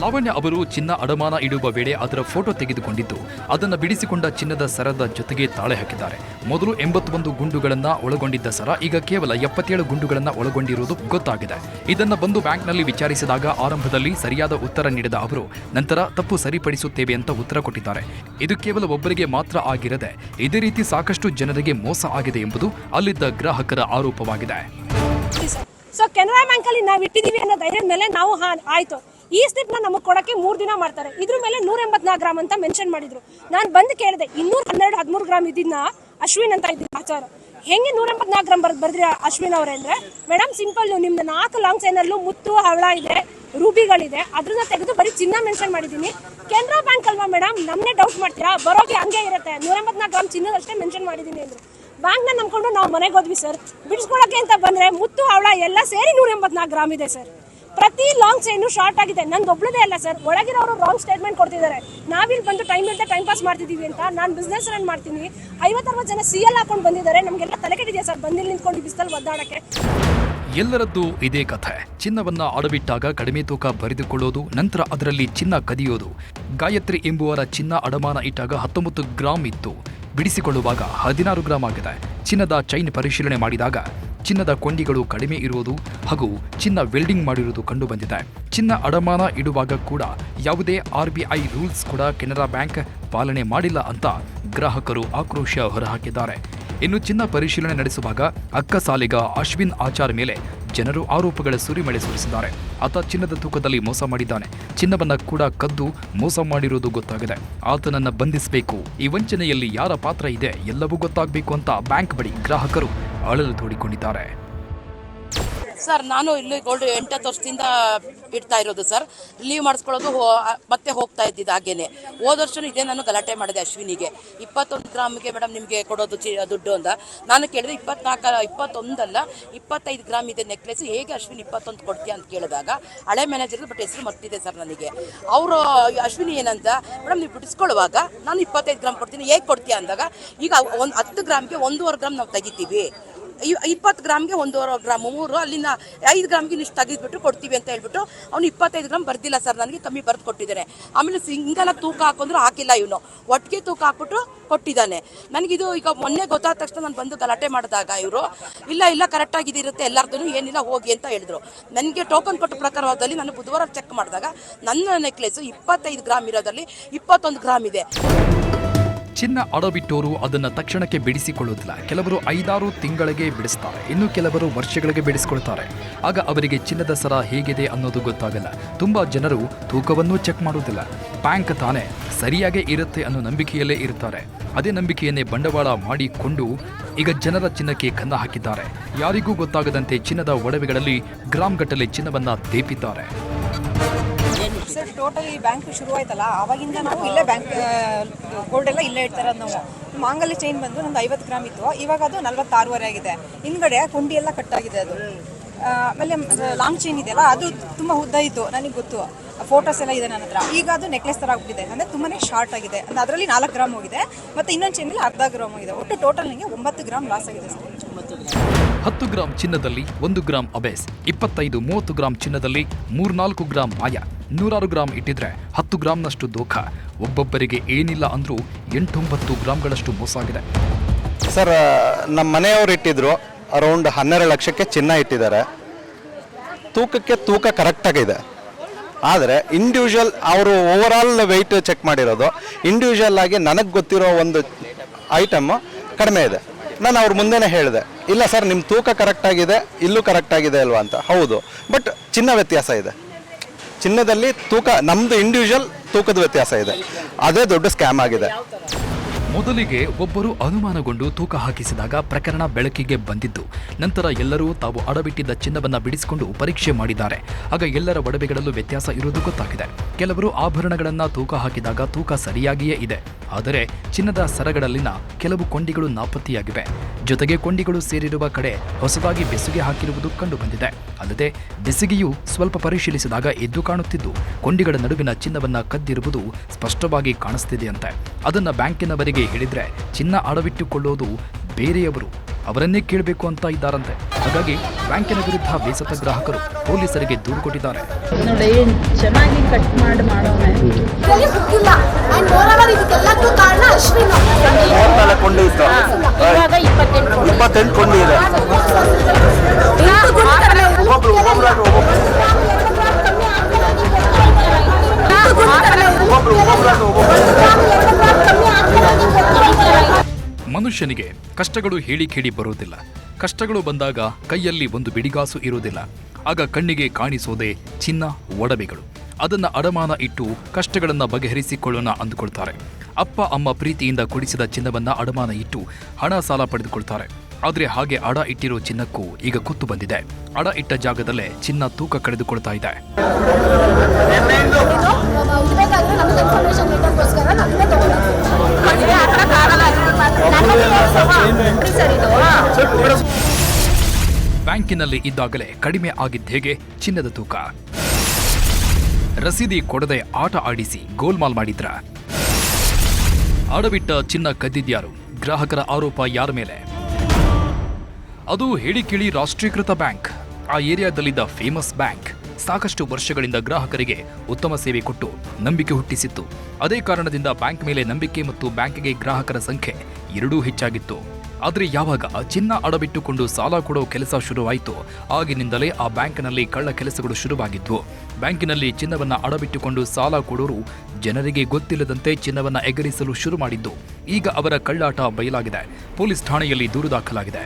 ಲಾವಣ್ಯ ಅವರು ಚಿನ್ನ ಅಡಮಾನ ಇಡುವ ವೇಳೆ ಅದರ ಫೋಟೋ ತೆಗೆದುಕೊಂಡಿದ್ದು ಅದನ್ನ ಬಿಡಿಸಿಕೊಂಡ ಚಿನ್ನದ ಸರದ ಜೊತೆಗೆ ತಾಳೆ ಹಾಕಿದ್ದಾರೆ. ಮೊದಲು 81 ಗುಂಡುಗಳನ್ನ ಒಳಗೊಂಡಿದ್ದ ಸರ ಈಗ ಕೇವಲ 77 ಗುಂಡುಗಳನ್ನ ಒಳಗೊಂಡಿರುವುದು ಗೊತ್ತಾಗಿದೆ. ಇದನ್ನ ಬಂದು ಬ್ಯಾಂಕ್ನಲ್ಲಿ ವಿಚಾರಿಸಿದಾಗ ಆರಂಭದಲ್ಲಿ ಸರಿಯಾದ ಉತ್ತರ ನೀಡಿದ ಅವರು ನಂತರ ತಪ್ಪು ಸರಿಪಡಿಸುತ್ತೇವೆ ಅಂತ ಉತ್ತರ ಕೊಟ್ಟಿದ್ದಾರೆ. ಇದು ಕೇವಲ ಒಬ್ಬರಿಗೆ ಮಾತ್ರ ಆಗಿರದೆ ಇದೇ ರೀತಿ ಸಾಕಷ್ಟು ಜನರಿಗೆ ಮೋಸ ಆಗಿದೆ ಎಂಬುದು ಅಲ್ಲಿದ್ದ ಗ್ರಾಹಕರ ಆರೋಪವಾಗಿದೆ. ಸೊ ಕೆನರಾ ಬ್ಯಾಂಕ್ ಅಲ್ಲಿ ನಾವು ಇಟ್ಟಿದೀವಿ ಅನ್ನೋ ಧೈರ್ಯದ ಮೇಲೆ ನಾವು ಆಯ್ತು ಈ ಸ್ಲಿಪ್ ನ ನಮಗೆ ಕೊಡಕ್ಕೆ 3 ದಿನ ಮಾಡ್ತಾರೆ. ಇದ್ರ ಮೇಲೆ 184 ಗ್ರಾಮ್ ಅಂತ ಮೆನ್ಷನ್ ಮಾಡಿದ್ರು. ನಾನು ಬಂದು ಕೇಳಿದೆ 212 13 ಗ್ರಾಮ್ ಇದನ್ನ ಅಶ್ವಿನ್ ಅಂತ ಇದ್ದೀನಿ ಆಚಾರ, ಹೆಂಗೆ 184 ಗ್ರಾಮ್ ಬರ್ದ್ರಿ ಅಶ್ವಿನ್ ಅವರೇ ಅಂದ್ರೆ, ಮೇಡಮ್ ಸಿಂಪಲ್, ನಿಮ್ದು 4 ಲಾಂಗ್ ಚೈನಲ್ಲೂ ಮುತ್ತು ಹವಳ ಇದೆ, ರೂಬಿಗಳಿದೆ, ಅದ್ರನ್ನ ತೆಗೆದು ಬರೀ ಚಿನ್ನ ಮೆನ್ಷನ್ ಮಾಡಿದ್ದೀನಿ. ಕೆನರಾ ಬ್ಯಾಂಕ್ ಅಲ್ವಾ ಮೇಡಮ್, ನಮ್ಮನ್ನೇ ಡೌಟ್ ಮಾಡ್ತೀರಾ, ಬರೋಕೆ ಹಂಗೆ ಇರುತ್ತೆ, 184 ಗ್ರಾಮ್ ಚಿನ್ನದಷ್ಟೇ ಮೆನ್ಷನ್ ಮಾಡಿದ್ದೀನಿ ಅಂದ್ರು. ಬ್ಯಾಂಕ್ನ ನಂಬ್ಕೊಂಡು ನಾವು ಮನೆಗೆ ಹೋದ್ವಿ ಸರ್. ಬಿಡಿಸ್ಕೊಳಕ್ಕೆ ಅಂತ ಬಂದ್ರೆ ಮುತ್ತು ಹವಳ ಎಲ್ಲ ಸೇರಿ 184 ಗ್ರಾಮ್ ಇದೆ ಸರ್. ಪ್ರತಿ ಲಾಂಗ್ ಚೈನು ಶಾರ್ಟ್ ಆಗಿದೆ. ನಂದು ಒಬ್ಳದೇ ಅಲ್ಲ ಸರ್, ಒಳಗಿರೋರು ರಾಂಗ್ ಸ್ಟೇಟ್ಮೆಂಟ್ ಕೊಡ್ತಿದ್ದಾರೆ. ನಾವಿಲ್ಲಿ ಬಂದು ಟೈಮ್ ಇಲ್ಲದೆ ಟೈಮ್ ಪಾಸ್ ಮಾಡ್ತಿದ್ದೀವಿ ಅಂತ. ನಾನು ಬಿಸ್ನೆಸ್ ರನ್ ಮಾಡ್ತೀನಿ, 50-60 ಜನ CL ಹಾಕೊಂಡು ಬಂದಿದ್ದಾರೆ. ನಮಗೆಲ್ಲ ತಲೆ ಕೆಟ್ಟಿದೆಯಾ ಸರ್ ಬಂದಿಲ್ಲಿ ನಿಂತ್ಕೊಂಡು ಬಿಸ್ತಲ್ಲಿ ಒದ್ದಾಡಕ್ಕೆ. ಎಲ್ಲರದ್ದು ಇದೇ ಕಥೆ. ಚಿನ್ನವನ್ನ ಅಡವಿಟ್ಟಾಗ ಕಡಿಮೆ ತೂಕ ಬರೆದುಕೊಳ್ಳೋದು, ನಂತರ ಅದರಲ್ಲಿ ಚಿನ್ನ ಕದಿಯೋದು. ಗಾಯತ್ರಿ ಎಂಬುವರ ಚಿನ್ನ ಅಡಮಾನ ಇಟ್ಟಾಗ 19 ಗ್ರಾಂ ಇತ್ತು, ಬಿಡಿಸಿಕೊಳ್ಳುವಾಗ 16 ಗ್ರಾಂ ಆಗಿದೆ. ಚಿನ್ನದ ಚೈನ್ ಪರಿಶೀಲನೆ ಮಾಡಿದಾಗ ಚಿನ್ನದ ಕೊಂಡಿಗಳು ಕಡಿಮೆ ಇರುವುದು ಹಾಗೂ ಚಿನ್ನ ವೆಲ್ಡಿಂಗ್ ಮಾಡಿರುವುದು ಕಂಡು ಬಂದಿದೆ. ಚಿನ್ನ ಅಡಮಾನ ಇಡುವಾಗ ಕೂಡ ಯಾವುದೇ RBI ರೂಲ್ಸ್ ಕೂಡ ಕೆನರಾ ಬ್ಯಾಂಕ್ ಪಾಲನೆ ಮಾಡಿಲ್ಲ ಅಂತ ಗ್ರಾಹಕರು ಆಕ್ರೋಶ ಹೊರಹಾಕಿದ್ದಾರೆ. ಇನ್ನು ಚಿನ್ನ ಪರಿಶೀಲನೆ ನಡೆಸುವಾಗ ಅಕ್ಕಸಾಲಿಗ ಅಶ್ವಿನ್ ಆಚಾರ್ ಮೇಲೆ ಜನರು ಆರೋಪಗಳ ಸುರಿಮಳೆ ಸುರಿಸಿದ್ದಾರೆ. ಆತ ಚಿನ್ನದ ತೂಕದಲ್ಲಿ ಮೋಸ ಮಾಡಿದ್ದಾನೆ, ಚಿನ್ನವನ್ನ ಕೂಡ ಕದ್ದು ಮೋಸ ಮಾಡಿರುವುದು ಗೊತ್ತಾಗಿದೆ. ಆತನನ್ನ ಬಂಧಿಸಬೇಕು, ಈ ವಂಚನೆಯಲ್ಲಿ ಯಾರ ಪಾತ್ರ ಇದೆ ಎಲ್ಲವೂ ಗೊತ್ತಾಗಬೇಕು ಅಂತ ಬ್ಯಾಂಕ್ ಬಳಿ ಗ್ರಾಹಕರು ಅಳಲು ತೋಡಿಕೊಂಡಿದ್ದಾರೆ. ಸರ್ ನಾನು ಇಲ್ಲಿ ಗೋಲ್ಡ್ 8 ವರ್ಷದಿಂದ ಇಡ್ತಾ ಇರೋದು ಸರ್. ಲೀವ್ ಮಾಡಿಸ್ಕೊಳ್ಳೋದು ಮತ್ತೆ ಹೋಗ್ತಾ ಇದ್ದಿದ್ದು ಹಾಗೇನೆ. ಹೋದ ವರ್ಷನೂ ಇದೇ ನಾನು ಗಲಾಟೆ ಮಾಡಿದೆ ಅಶ್ವಿನಿಗೆ. 21 ಗ್ರಾಮ್ಗೆ ಮೇಡಮ್ ನಿಮಗೆ ಕೊಡೋದು ದುಡ್ಡು ಅಂತ ನಾನು ಕೇಳಿದೆ. 21 ಅಲ್ಲ 25 ಗ್ರಾಮ್ ಇದೆ ನೆಕ್ಲೆಸ್, ಹೇಗೆ ಅಶ್ವಿನಿ 21 ಕೊಡ್ತೀಯ ಅಂತ ಕೇಳಿದಾಗ ಹಳೆ ಮ್ಯಾನೇಜರ್ ಬಟ್ ಹೆಸರು ಮರ್ತಿದೆ ಸರ್ ನನಗೆ. ಅವರು ಅಶ್ವಿನಿ ಏನಂತ ಮೇಡಮ್ ನೀವು ಬಿಡಿಸ್ಕೊಳ್ಳುವಾಗ ನಾನು 25 ಗ್ರಾಮ್ ಕೊಡ್ತೀನಿ, ಹೇಗೆ ಕೊಡ್ತೀಯ ಅಂದಾಗ ಈಗ 10 ಗ್ರಾಮ್ಗೆ 1.5 ಗ್ರಾಮ್ ನಾವು ತೆಗಿತೀವಿ, 20 ಗ್ರಾಮ್ಗೆ 1.5 ಗ್ರಾಮ್ 3, ಅಲ್ಲಿಂದ 5 ಗ್ರಾಮ್ಗೆ ಇಷ್ಟು ತೆಗೆದ್ಬಿಟ್ಟು ಕೊಡ್ತೀವಿ ಅಂತ ಹೇಳ್ಬಿಟ್ಟು ಅವ್ನು 25 ಗ್ರಾಮ್ ಬರ್ದಿಲ್ಲ ಸರ್, ನನಗೆ ಕಮ್ಮಿ ಬರೆದು ಕೊಟ್ಟಿದ್ದಾನೆ. ಆಮೇಲೆ ಸಿಂಗಲ್ ತೂಕ ಹಾಕೊಂಡ್ರು ಹಾಕಿಲ್ಲ, ಇವನು ಒಟ್ಟಿಗೆ ತೂಕ ಹಾಕ್ಬಿಟ್ಟು ಕೊಟ್ಟಿದ್ದಾನೆ. ನನಗಿದು ಈಗ ಮೊನ್ನೆ ಗೊತ್ತಾದ ತಕ್ಷಣ ನಾನು ಬಂದು ಗಲಾಟೆ ಮಾಡಿದಾಗ ಇವರು ಇಲ್ಲ ಕರೆಕ್ಟಾಗಿ ಇರುತ್ತೆ ಎಲ್ಲರದೂ ಏನಿಲ್ಲ ಹೋಗಿ ಅಂತ ಹೇಳಿದ್ರು. ನನಗೆ ಟೋಕನ್ ಕೊಟ್ಟ ಪ್ರಕಾರದಲ್ಲಿ ನಾನು ಬುಧವಾರ ಚೆಕ್ ಮಾಡಿದಾಗ ನನ್ನ ನೆಕ್ಲೆಸು 25 ಗ್ರಾಮ್ ಇರೋದ್ರಲ್ಲಿ 21 ಗ್ರಾಮ್ ಇದೆ. ಚಿನ್ನ ಅಡವಿಟ್ಟೋರು ಅದನ್ನು ತಕ್ಷಣಕ್ಕೆ ಬಿಡಿಸಿಕೊಳ್ಳುವುದಿಲ್ಲ. ಕೆಲವರು 5-6 ತಿಂಗಳಿಗೆ ಬಿಡಿಸ್ತಾರೆ, ಇನ್ನು ಕೆಲವರು ವರ್ಷಗಳಿಗೆ ಬಿಡಿಸಿಕೊಳ್ತಾರೆ. ಆಗ ಅವರಿಗೆ ಚಿನ್ನದ ಸರ ಹೇಗಿದೆ ಅನ್ನೋದು ಗೊತ್ತಾಗಲ್ಲ. ತುಂಬಾ ಜನರು ತೂಕವನ್ನು ಚೆಕ್ ಮಾಡುವುದಿಲ್ಲ. ಬ್ಯಾಂಕ್ ತಾನೇ ಸರಿಯಾಗೇ ಇರುತ್ತೆ ಅನ್ನೋ ನಂಬಿಕೆಯಲ್ಲೇ ಇರ್ತಾರೆ. ಅದೇ ನಂಬಿಕೆಯನ್ನೇ ಬಂಡವಾಳ ಮಾಡಿಕೊಂಡು ಈಗ ಜನರ ಚಿನ್ನಕ್ಕೆ ಕನ್ನ ಹಾಕಿದ್ದಾರೆ. ಯಾರಿಗೂ ಗೊತ್ತಾಗದಂತೆ ಚಿನ್ನದ ಒಡವೆಗಳಲ್ಲಿ ಗ್ರಾಮ್ ಗಟ್ಟಲೆ ಚಿನ್ನವನ್ನ ತೇಪಿದ್ದಾರೆ. ಸರ್ ಟೋಟಲಿ ಬ್ಯಾಂಕ್ ಶುರುವಾಯ್ತಲ್ಲ ಆವಾಗಿಂದ ನಾವು ಇಲ್ಲೇ ಬ್ಯಾಂಕ್ ಗೋಲ್ಡ್ ಎಲ್ಲ ಇಲ್ಲೇ ಇಡ್ತಾರೆ. ನಾವು ಮಾಂಗಲ್ಯ ಚೈನ್ ಬಂದು ನಮ್ದು 50 ಗ್ರಾಮ್ ಇತ್ತು, ಇವಾಗ ಅದು 46.5 ಆಗಿದೆ. ಹಿಂದ್ಗಡೆ ಕೊಂಡಿ ಎಲ್ಲ ಕಟ್ಟಾಗಿದೆ ಅದು. ಆಮೇಲೆ ಲಾಂಗ್ ಚೈನ್ ಇದೆಯಲ್ಲ ಅದು ತುಂಬ ಉದ್ದ ಇತ್ತು, ನನಗೆ ಗೊತ್ತು, ಫೋಟೋಸ್ ಎಲ್ಲ ಇದೆ ನನ್ನ ಹತ್ರ. ಈಗ ಅದು ನೆಕ್ಲೆಸ್ ಥರ ಆಗ್ಬಿಟ್ಟಿದೆ, ಅಂದರೆ ತುಂಬಾ ಶಾರ್ಟ್ ಆಗಿದೆ. ಅಂದರೆ ಅದರಲ್ಲಿ 4 ಗ್ರಾಮ್ ಹೋಗಿದೆ, ಮತ್ತು ಇನ್ನೊಂದು ಚೈನಲ್ಲಿ ಅರ್ಧ ಗ್ರಾಮ್ ಹೋಗಿದೆ. ಒಟ್ಟು ಟೋಟಲ್ ನನಗೆ 9 ಗ್ರಾಮ್ ಲಾಸ್ ಆಗಿದೆ ಸರ್. 10 ಗ್ರಾಮ್ ಚಿನ್ನದಲ್ಲಿ 1 ಗ್ರಾಮ್ ಅಬೇಸ್, 25-30 ಗ್ರಾಮ್ ಚಿನ್ನದಲ್ಲಿ 3-4 ಗ್ರಾಮ್ ಮಾಯ, 100 ಗ್ರಾಮ್ ಇಟ್ಟಿದ್ರೆ 10 ಗ್ರಾಮ್ನಷ್ಟು ದೋಖ. ಒಬ್ಬೊಬ್ಬರಿಗೆ ಏನಿಲ್ಲ ಅಂದ್ರೂ 8-9 ಗ್ರಾಮ್ಗಳಷ್ಟು ಮೋಸ ಆಗಿದೆ. ಸರ್ ನಮ್ಮ ಮನೆಯವರು ಇಟ್ಟಿದ್ರು ಅರೌಂಡ್ 12 ಲಕ್ಷಕ್ಕೆ ಚಿನ್ನ ಇಟ್ಟಿದ್ದಾರೆ. ತೂಕಕ್ಕೆ ತೂಕ ಕರೆಕ್ಟಾಗಿದೆ, ಆದರೆ ಇಂಡಿವಿಜುವಲ್ ಅವರು ಓವರಾಲ್ ವೆಯ್ಟ್ ಚೆಕ್ ಮಾಡಿರೋದು ಇಂಡಿವಿಜುವಲ್ ಆಗಿ ನನಗೆ ಗೊತ್ತಿರೋ ಒಂದು ಐಟಮ್ ಕಡಿಮೆ ಇದೆ. ನಾನು ಅವ್ರ ಮುಂದೆನೇ ಹೇಳಿದೆ, ಇಲ್ಲ ಸರ್ ನಿಮ್ಮ ತೂಕ ಕರೆಕ್ಟಾಗಿದೆ, ಇಲ್ಲೂ ಕರೆಕ್ಟಾಗಿದೆ ಅಲ್ವಾ ಅಂತ. ಹೌದು, ಬಟ್ ಚಿನ್ನ ವ್ಯತ್ಯಾಸ ಇದೆ. ಚಿನ್ನದಲ್ಲಿ ತೂಕ ನಮ್ಮದು ಇಂಡಿವಿಜುವಲ್ ತೂಕದ ವ್ಯತ್ಯಾಸ ಇದೆ. ಅದೇ ದೊಡ್ಡ ಸ್ಕ್ಯಾಮ್ ಆಗಿದೆ. ಮೊದಲಿಗೆ ಒಬ್ಬರು ಅನುಮಾನಗೊಂಡು ತೂಕ ಹಾಕಿಸಿದಾಗ ಪ್ರಕರಣ ಬೆಳಕಿಗೆ ಬಂದಿದ್ದು. ನಂತರ ಎಲ್ಲರೂ ತಾವು ಅಡವಿಟ್ಟಿದ್ದ ಚಿನ್ನವನ್ನ ಬಿಡಿಸಿಕೊಂಡು ಪರೀಕ್ಷೆ ಮಾಡಿದ್ದಾರೆ. ಆಗ ಎಲ್ಲರ ಒಡವೆಗಳಲ್ಲೂ ವ್ಯತ್ಯಾಸ ಇರುವುದು ಗೊತ್ತಾಗಿದೆ. ಕೆಲವರು ಆಭರಣಗಳನ್ನ ತೂಕ ಹಾಕಿದಾಗ ತೂಕ ಸರಿಯಾಗಿಯೇ ಇದೆ, ಆದರೆ ಚಿನ್ನದ ಸರಗಳಲ್ಲಿನ ಕೆಲವು ಕೊಂಡಿಗಳು ನಾಪತ್ತೆಯಾಗಿವೆ. ಜೊತೆಗೆ ಕೊಂಡಿಗಳು ಸೇರಿರುವ ಕಡೆ ಹೊಸದಾಗಿ ಬೆಸುಗೆ ಹಾಕಿರುವುದು ಕಂಡು ಬಂದಿದೆ. ಅಲ್ಲದೆ ಬೆಸುಗೆಯು ಸ್ವಲ್ಪ ಪರಿಶೀಲಿಸಿದಾಗ ಎದ್ದು ಕಾಣುತ್ತಿದ್ದು ಕೊಂಡಿಗಳ ನಡುವಿನ ಚಿನ್ನವನ್ನ ಕದ್ದಿರುವುದು ಸ್ಪಷ್ಟವಾಗಿ ಕಾಣಿಸ್ತಿದೆಯಂತೆ. ಅದನ್ನ ಬ್ಯಾಂಕಿನವರಿಗೆ ಹೇಳಿದ್ರೆ ಚಿನ್ನ ಅಡವಿಟ್ಟುಕೊಳ್ಳೋದು ಬೇರೆಯವರು, ಅವರನ್ನೇ ಕೇಳಬೇಕು ಅಂತ ಇದ್ದಾರಂತೆ. ಹಾಗಾಗಿ ಬ್ಯಾಂಕಿನ ವಿರುದ್ಧ ಬೇಸತ್ತ ಗ್ರಾಹಕರು ಪೊಲೀಸರಿಗೆ ದೂರು ಕೊಟ್ಟಿದ್ದಾರೆ. ನೋಡಿ ಚೆನ್ನಾಗಿ ಕಟ್ ಮಾಡೋಣ. ಇವಾಗ 28 ಕೊಂಡಿ ಇದೆ. ಮನುಷ್ಯನಿಗೆ ಕಷ್ಟಗಳು ಹೇಳಿ ಕೇಳಿ ಬರುವುದಿಲ್ಲ. ಕಷ್ಟಗಳು ಬಂದಾಗ ಕೈಯಲ್ಲಿ ಒಂದು ಬಿಡಿಗಾಸು ಇರುವುದಿಲ್ಲ. ಆಗ ಕಣ್ಣಿಗೆ ಕಾಣಿಸೋದೇ ಚಿನ್ನ, ಒಡವೆಗಳು. ಅದನ್ನ ಅಡಮಾನ ಇಟ್ಟು ಕಷ್ಟಗಳನ್ನ ಬಗೆಹರಿಸಿಕೊಳ್ಳೋಣ ಅಂದುಕೊಳ್ತಾರೆ. ಅಪ್ಪ ಅಮ್ಮ ಪ್ರೀತಿಯಿಂದ ಕೊಡಿಸಿದ ಚಿನ್ನವನ್ನ ಅಡಮಾನ ಇಟ್ಟು ಹಣ ಸಾಲ ಪಡೆದುಕೊಳ್ತಾರೆ. ಆದ್ರೆ ಹಾಗೆ ಅಡ ಇಟ್ಟಿರೋ ಚಿನ್ನಕ್ಕೂ ಈಗ ಕುತ್ತು ಬಂದಿದೆ. ಅಡ ಇಟ್ಟ ಜಾಗದಲ್ಲೇ ಚಿನ್ನ ತೂಕ ಕಳೆದುಕೊಳ್ತಾ ಇದೆ. ಬ್ಯಾಂಕಿನಲ್ಲಿ ಇದ್ದಾಗಲೇ ಕಡಿಮೆ ಆಗಿದ್ದೇಗೆ ಚಿನ್ನದ ತೂಕ. ರಸೀದಿ ಕೊಡದೆ ಆಟ ಆಡಿಸಿ ಗೋಲ್ಮಾಲ್ ಮಾಡಿದ್ರ. ಅಡವಿಟ್ಟ ಚಿನ್ನ ಕದ್ದಿದ್ಯಾರು? ಗ್ರಾಹಕರ ಆರೋಪ ಯಾರ ಮೇಲೆ? ಅದು ಹೇಳಿ ಕೇಳಿ ರಾಷ್ಟ್ರೀಕೃತ ಬ್ಯಾಂಕ್. ಆ ಏರಿಯಾದಲ್ಲಿದ್ದ ಫೇಮಸ್ ಬ್ಯಾಂಕ್ ಸಾಕಷ್ಟು ವರ್ಷಗಳಿಂದ ಗ್ರಾಹಕರಿಗೆ ಉತ್ತಮ ಸೇವೆ ಕೊಟ್ಟು ನಂಬಿಕೆ ಹುಟ್ಟಿಸಿತ್ತು. ಅದೇ ಕಾರಣದಿಂದ ಬ್ಯಾಂಕ್ ಮೇಲೆ ನಂಬಿಕೆ ಮತ್ತು ಬ್ಯಾಂಕ್ಗೆ ಗ್ರಾಹಕರ ಸಂಖ್ಯೆ ಎರಡೂ ಹೆಚ್ಚಾಗಿತ್ತು. ಆದರೆ ಯಾವಾಗ ಚಿನ್ನ ಅಡವಿಟ್ಟುಕೊಂಡು ಸಾಲ ಕೊಡೋ ಕೆಲಸ ಶುರುವಾಯಿತು, ಆಗಿನಿಂದಲೇ ಆ ಬ್ಯಾಂಕ್ನಲ್ಲಿ ಕಳ್ಳ ಕೆಲಸಗಳು ಶುರುವಾಗಿದ್ವು. ಬ್ಯಾಂಕಿನಲ್ಲಿ ಚಿನ್ನವನ್ನ ಅಡವಿಟ್ಟುಕೊಂಡು ಸಾಲ ಕೊಡೋರು ಜನರಿಗೆ ಗೊತ್ತಿಲ್ಲದಂತೆ ಚಿನ್ನವನ್ನ ಎಗರಿಸಲು ಶುರು ಮಾಡಿದ್ದು. ಈಗ ಅವರ ಕಳ್ಳಾಟ ಬಯಲಾಗಿದೆ. ಪೊಲೀಸ್ ಠಾಣೆಯಲ್ಲಿ ದೂರು ದಾಖಲಾಗಿದೆ.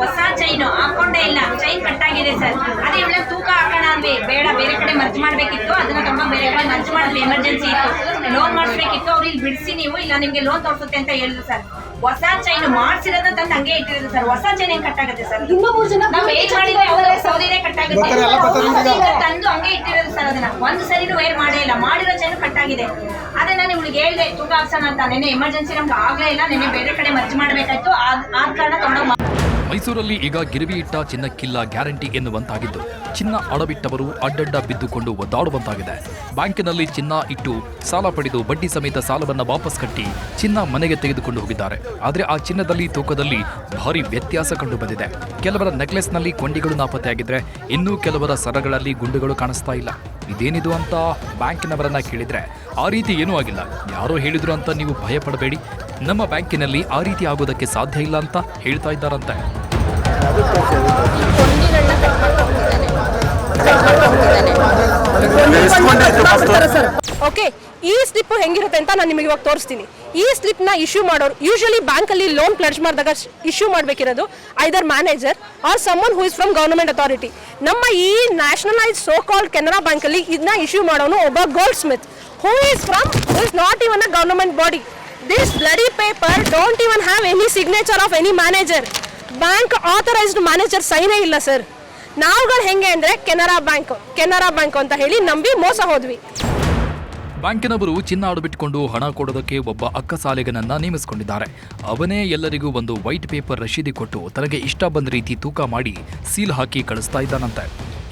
ಹೊಸ ಚೈನು ಹಾಕೊಂಡೇ ಇಲ್ಲ, ಚೈನ್ ಕಟ್ಟಾಗಿದೆ ಸರ್. ಅದೇ ಇವಳ ತೂಕ ಹಾಕೋಣ ಅಂದ್ವಿ, ಬೇಡ ಬೇರೆ ಕಡೆ ಮರ್ಜ್ ಮಾಡ್ಬೇಕಿತ್ತು, ಅದನ್ನ ತಗೊಂಡು ಬೇರೆ ಕಡೆ ಮರ್ಜ್ ಮಾಡಿದ್ವಿ, ಎಮರ್ಜೆನ್ಸಿ ಇತ್ತು. ಲೋನ್ ಮಾಡಿಸ್ಬೇಕಿತ್ತು, ಅವ್ರು ಇಲ್ಲಿ ಬಿಡಿಸಿ ನೀವು ಇಲ್ಲ ನಿಮ್ಗೆ ಲೋನ್ ತೋರಿಸುತ್ತೆ ಅಂತ ಹೇಳಿದ್ರು ಸರ್. ಹೊಸ ಚೈನ್ ಮಾಡ್ಸಿರೋದನ್ನ ತಂದು ಹಂಗೆ ಇಟ್ಟಿರೋದು ಸರ್. ಹೊಸ ಚೈನ್ ಹೆಂಗ್ ಕಟ್ಟಾಗುತ್ತೆ ಸರ್? ಇನ್ನೂ 3 ಜನ ನಾವು ಏಜ್ ಮಾಡಿದ್ರೆ ಅವ್ರ ಸೌದಿನೇ ಕಟ್ಟಾಗುತ್ತೆ, ತಂದು ಹಂಗೆ ಇಟ್ಟಿರೋದು ಸರ್. ಅದನ್ನ ಒಂದು ಸರಿನೂ ವೇರ್ ಮಾಡೇ ಇಲ್ಲ, ಮಾಡಿರೋ ಚೈನ್ ಕಟ್ಟಾಗಿದೆ. ಅದೇ ನಾನು ನಿಮ್ಗೆ ಹೇಳಿದೆ ತೂಕ ಹಾಕ್ಸೋಣ ಅಂತ. ನೆನೆ ಎಮರ್ಜೆನ್ಸಿ ನಮ್ಗೆ ಆಗ್ಲೇ ಇಲ್ಲ, ನೆನೆ ಬೇರೆ ಕಡೆ ಮರ್ಜಿ ಮಾಡ್ಬೇಕಾಯ್ತು. ಆ ಕಾರಣ ತಗೊಂಡೋಗಿ ಮೈಸೂರಲ್ಲಿ ಈಗ ಗಿರವಿ ಇಟ್ಟ ಚಿನ್ನಕ್ಕಿಲ್ಲ ಗ್ಯಾರಂಟಿ ಎನ್ನುವಂತಾಗಿದ್ದು, ಚಿನ್ನ ಅಡವಿಟ್ಟವರು ಅಡ್ಡಡ್ಡ ಬಿದ್ದುಕೊಂಡು ಒದ್ದಾಡುವಂತಾಗಿದೆ. ಬ್ಯಾಂಕಿನಲ್ಲಿ ಚಿನ್ನ ಇಟ್ಟು ಸಾಲ ಪಡೆದು ಬಡ್ಡಿ ಸಮೇತ ಸಾಲವನ್ನು ವಾಪಸ್ ಕಟ್ಟಿ ಚಿನ್ನ ಮನೆಗೆ ತೆಗೆದುಕೊಂಡು ಹೋಗಿದ್ದಾರೆ. ಆದರೆ ಆ ಚಿನ್ನದಲ್ಲಿ ತೂಕದಲ್ಲಿ ಭಾರಿ ವ್ಯತ್ಯಾಸ ಕಂಡು ಬಂದಿದೆ. ಕೆಲವರ ನೆಕ್ಲೆಸ್ನಲ್ಲಿ ಕೊಂಡಿಗಳು ನಾಪತ್ತೆಯಾಗಿದ್ರೆ, ಇನ್ನೂ ಕೆಲವರ ಸರಗಳಲ್ಲಿ ಗುಂಡುಗಳು ಕಾಣಿಸ್ತಾ ಇಲ್ಲ. ಇದೇನಿದು ಅಂತ ಬ್ಯಾಂಕಿನವರನ್ನ ಕೇಳಿದ್ರೆ, ಆ ರೀತಿ ಏನೂ ಆಗಿಲ್ಲ, ಯಾರೋ ಹೇಳಿದ್ರು ಅಂತ ನೀವು ಭಯ ಪಡಬೇಡಿ, ನಮ್ಮ ಬ್ಯಾಂಕಿನಲ್ಲಿ ಆ ರೀತಿ ಆಗೋದಕ್ಕೆ ಸಾಧ್ಯ ಇಲ್ಲ ಅಂತ ಹೇಳ್ತಾ ಇದ್ದಾರಂತೆ. ಓಕೆ, ಈ ಸ್ಲಿಪ್ ಹೆಂಗಿರುತ್ತೆ ಅಂತ ನಾನು ನಿಮಗೆ ಇವಾಗ ತೋರಿಸ್ತೀನಿ. ಈ ಸ್ಲಿಪ್ ನ ಇಶ್ಯೂ ಮಾಡೋರು ಯೂಶಲಿ ಬ್ಯಾಂಕ್ ಅಲ್ಲಿ ಲೋನ್ ಪ್ಲೆಡ್ಜ್ ಮಾಡಿದಾಗ ಇಶ್ಯೂ ಮಾಡಬೇಕಿರೋದು either manager or someone who is from government authority. ನಮ್ಮ ಈ nationalise so called Canara bank ಅಲ್ಲಿ ಇದನ್ನ ಇಶ್ಯೂ ಮಾಡೋನು ಒಬ್ಬ goldsmith who is not even a government body. This bloody paper don't even have any signature of any manager. Bank authorized manager sign ಇಲ್ಲ sir. ನಾವುಗಳು ಹೆಂಗೆ ಅಂದ್ರೆ ಕೆನರಾ ಬ್ಯಾಂಕ್ ಅಂತ ಹೇಳಿ ನಂಬಿ ಮೋಸ ಹೋದ್ವಿ. ಬ್ಯಾಂಕಿನವರು ಚಿನ್ನ ಅಡವಿಟ್ಟುಕೊಂಡು ಹಣ ಕೊಡೋದಕ್ಕೆ ಒಬ್ಬ ಅಕ್ಕಸಾಲಿಗನನ್ನ ನೇಮಿಸಿಕೊಂಡಿದ್ದಾರೆ. ಅವನೇ ಎಲ್ಲರಿಗೂ ಒಂದು ವೈಟ್ ಪೇಪರ್ ರಶೀದಿ ಕೊಟ್ಟು ತನಗೆ ಇಷ್ಟ ಬಂದ ರೀತಿ ತೂಕ ಮಾಡಿ ಸೀಲ್ ಹಾಕಿ ಕಳಿಸ್ತಾ ಇದ್ದಾನಂತೆ.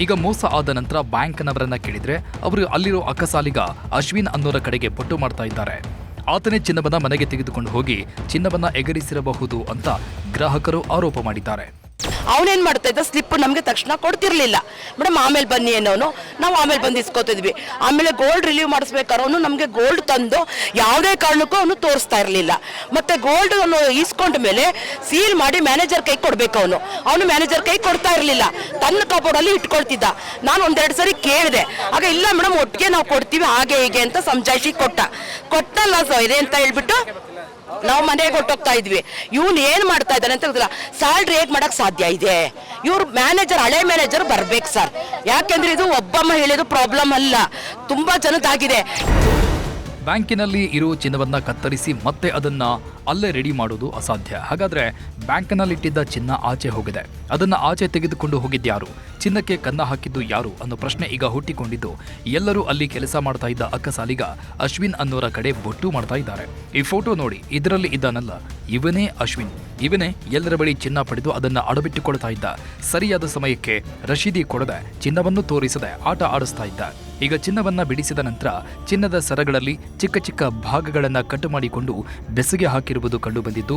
ಈಗ ಮೋಸ ಆದ ನಂತರ ಬ್ಯಾಂಕ್ನವರನ್ನ ಕೇಳಿದ್ರೆ ಅವರು ಅಲ್ಲಿರೋ ಅಕ್ಕಸಾಲಿಗ ಅಶ್ವಿನ್ ಅನ್ನೋರ ಕಡೆಗೆ ಪಟ್ಟು ಮಾಡ್ತಾ ಇದ್ದಾರೆ. ಆತನೇ ಚಿನ್ನವನ್ನ ಮನೆಗೆ ತೆಗೆದುಕೊಂಡು ಹೋಗಿ ಚಿನ್ನವನ್ನ ಎಗರಿಸಿರಬಹುದು ಅಂತ ಗ್ರಾಹಕರು ಆರೋಪ ಮಾಡಿದ್ದಾರೆ. ಅವನೇನ್ ಮಾಡ್ತಾ ಇದ್ದ, ಸ್ಲಿಪ್ ನಮಗೆ ತಕ್ಷಣ ಕೊಡ್ತಿರ್ಲಿಲ್ಲ. ಮೇಡಮ್ ಆಮೇಲೆ ಬನ್ನಿ ಅನ್ನೋನು, ನಾವು ಆಮೇಲೆ ಬಂದು ಇಸ್ಕೊತಿದ್ವಿ. ಆಮೇಲೆ ಗೋಲ್ಡ್ ರಿಲೀವ್ ಮಾಡಿಸ್ಬೇಕಾದ್ರೆ ಅವನು ನಮಗೆ ಗೋಲ್ಡ್ ತಂದು ಯಾವುದೇ ಕಾರಣಕ್ಕೂ ಅವನು ತೋರಿಸ್ತಾ ಇರಲಿಲ್ಲ. ಮತ್ತೆ ಗೋಲ್ಡ್ ಅವನು ಇಸ್ಕೊಂಡ ಮೇಲೆ ಸೀಲ್ ಮಾಡಿ ಮ್ಯಾನೇಜರ್ ಕೈ ಕೊಡ್ಬೇಕು. ಅವನು ಮ್ಯಾನೇಜರ್ ಕೈ ಕೊಡ್ತಾ ಇರಲಿಲ್ಲ, ತನ್ನ ಕಬೋರ್ಡಲ್ಲಿ ಇಟ್ಕೊಳ್ತಿದ್ದ. ನಾನು 1-2 ಸರಿ ಕೇಳಿದೆ, ಆಗ ಇಲ್ಲ ಮೇಡಮ್ ಒಟ್ಟಿಗೆ ನಾವು ಕೊಡ್ತೀವಿ ಹಾಗೆ ಹೀಗೆ ಅಂತ ಸಮಜಾಯಿಸಿ ಕೊಟ್ಟಲ್ಲ ಇದೆ ಅಂತ ಹೇಳ್ಬಿಟ್ಟು ನಾವು ಮನೆಗೆ ಹೊಟ್ಟೋಗ್ತಾ ಇದ್ವಿ. ಇವನು ಏನ್ ಮಾಡ್ತಾ ಇದ್ದಾನೆ ಅಂತ ಗೊತ್ತಿಲ್ಲ. ಸ್ಯಾಲ್ರಿ ಹೇಗ್ ಮಾಡಕ್ ಸಾಧ್ಯ ಇದೆ? ಇವ್ರು ಮ್ಯಾನೇಜರ್, ಹಳೆ ಮ್ಯಾನೇಜರ್ ಬರ್ಬೇಕು ಸರ್. ಯಾಕೆಂದ್ರೆ ಇದು ಒಬ್ಬ ಮಹಿಳೆದು ಪ್ರಾಬ್ಲಮ್ ಅಲ್ಲ, ತುಂಬಾ ಜನದಾಗಿದೆ. ಬ್ಯಾಂಕಿನಲ್ಲಿ ಇರೋ ಚಿನ್ನವನ್ನ ಕತ್ತರಿಸಿ ಮತ್ತೆ ಅದನ್ನ ಅಲ್ಲೇ ರೆಡಿ ಮಾಡೋದು ಅಸಾಧ್ಯ. ಹಾಗಾದ್ರೆ ಬ್ಯಾಂಕ್ನಲ್ಲಿಟ್ಟಿದ್ದ ಚಿನ್ನ ಆಚೆ ಹೋಗಿದೆ, ಅದನ್ನ ಆಚೆ ತೆಗೆದುಕೊಂಡು ಹೋಗಿದ್ಯಾರು? ಚಿನ್ನಕ್ಕೆ ಕನ್ನ ಹಾಕಿದ್ದು ಯಾರು ಅನ್ನೋ ಪ್ರಶ್ನೆ ಈಗ ಹುಟ್ಟಿಕೊಂಡಿದ್ದು, ಎಲ್ಲರೂ ಅಲ್ಲಿ ಕೆಲಸ ಮಾಡ್ತಾ ಇದ್ದ ಅಕ್ಕಸಾಲಿಗ ಅಶ್ವಿನ್ ಅನ್ನೋರ ಕಡೆ ಬೊಟ್ಟು ಮಾಡ್ತಾ ಇದ್ದಾರೆ. ಈ ಫೋಟೋ ನೋಡಿ, ಇದರಲ್ಲಿ ಇದ್ದಾನಲ್ಲ, ಇವನೇ ಅಶ್ವಿನ್. ಇವನೇ ಎಲ್ಲರ ಬಳಿ ಚಿನ್ನ ಪಡೆದು ಅದನ್ನ ಅಡವಿಟ್ಟುಕೊಳ್ತಾ ಇದ್ದ. ಸರಿಯಾದ ಸಮಯಕ್ಕೆ ರಶೀದಿ ಕೊಡದೆ, ಚಿನ್ನವನ್ನು ತೋರಿಸದೆ ಆಟ ಆಡಿಸ್ತಾ ಇದ್ದ. ಈಗ ಚಿನ್ನವನ್ನ ಬಿಡಿಸಿದ ನಂತರ ಚಿನ್ನದ ಸರಗಳಲ್ಲಿ ಚಿಕ್ಕ ಚಿಕ್ಕ ಭಾಗಗಳನ್ನ ಕಟ್ ಮಾಡಿಕೊಂಡು ಬೆಸುಗೆ ಹಾಕಿರುವುದು ಕಂಡುಬಂದಿದ್ದು,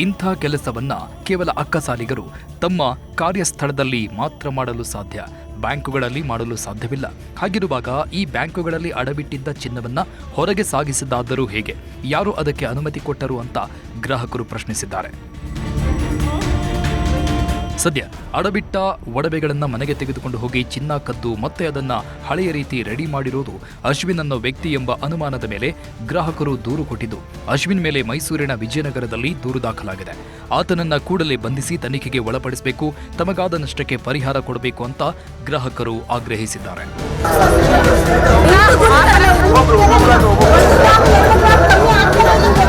ಇಂಥ ಕೆಲಸವನ್ನ ಕೇವಲ ಅಕ್ಕಸಾಲಿಗರು ತಮ್ಮ ಕಾರ್ಯಸ್ಥಳದಲ್ಲಿ ಮಾತ್ರ ಮಾಡಲು ಸಾಧ್ಯ, ಬ್ಯಾಂಕುಗಳಲ್ಲಿ ಮಾಡಲು ಸಾಧ್ಯವಿಲ್ಲ. ಹಾಗಿರುವಾಗ ಈ ಬ್ಯಾಂಕುಗಳಲ್ಲಿ ಅಡವಿಟ್ಟಿದ್ದ ಚಿನ್ನವನ್ನ ಹೊರಗೆ ಸಾಗಿಸಿದ್ದಾದರೂ ಹೇಗೆ? ಯಾರು ಅದಕ್ಕೆ ಅನುಮತಿ ಕೊಟ್ಟರು ಅಂತ ಗ್ರಾಹಕರು ಪ್ರಶ್ನಿಸಿದ್ದಾರೆ. ಸದ್ಯ ಅಡಬಿಟ್ಟ ಒಡವೆಗಳನ್ನ ಮನೆಗೆ ತೆಗೆದುಕೊಂಡು ಹೋಗಿ ಚಿನ್ನ ಕದ್ದು ಮತ್ತೆ ಅದನ್ನ ಹಳೆಯ ರೀತಿ ರೆಡಿ ಮಾಡಿರೋದು ಅಶ್ವಿನ್ ಅನ್ನೋ ವ್ಯಕ್ತಿ ಎಂಬ ಅನುಮಾನದ ಮೇಲೆ ಗ್ರಾಹಕರು ದೂರು ಕೊಟ್ಟಿದ್ದು, ಅಶ್ವಿನ್ ಮೇಲೆ ಮೈಸೂರಿನ ವಿಜಯನಗರದಲ್ಲಿ ದೂರು ದಾಖಲಾಗಿದೆ. ಆತನನ್ನ ಕೂಡಲೇ ಬಂಧಿಸಿ ತನಿಖೆಗೆ ಒಳಪಡಿಸಬೇಕು, ತಮಗಾದ ನಷ್ಟಕ್ಕೆ ಪರಿಹಾರ ಕೊಡಬೇಕು ಅಂತ ಗ್ರಾಹಕರು ಆಗ್ರಹಿಸಿದ್ದಾರೆ.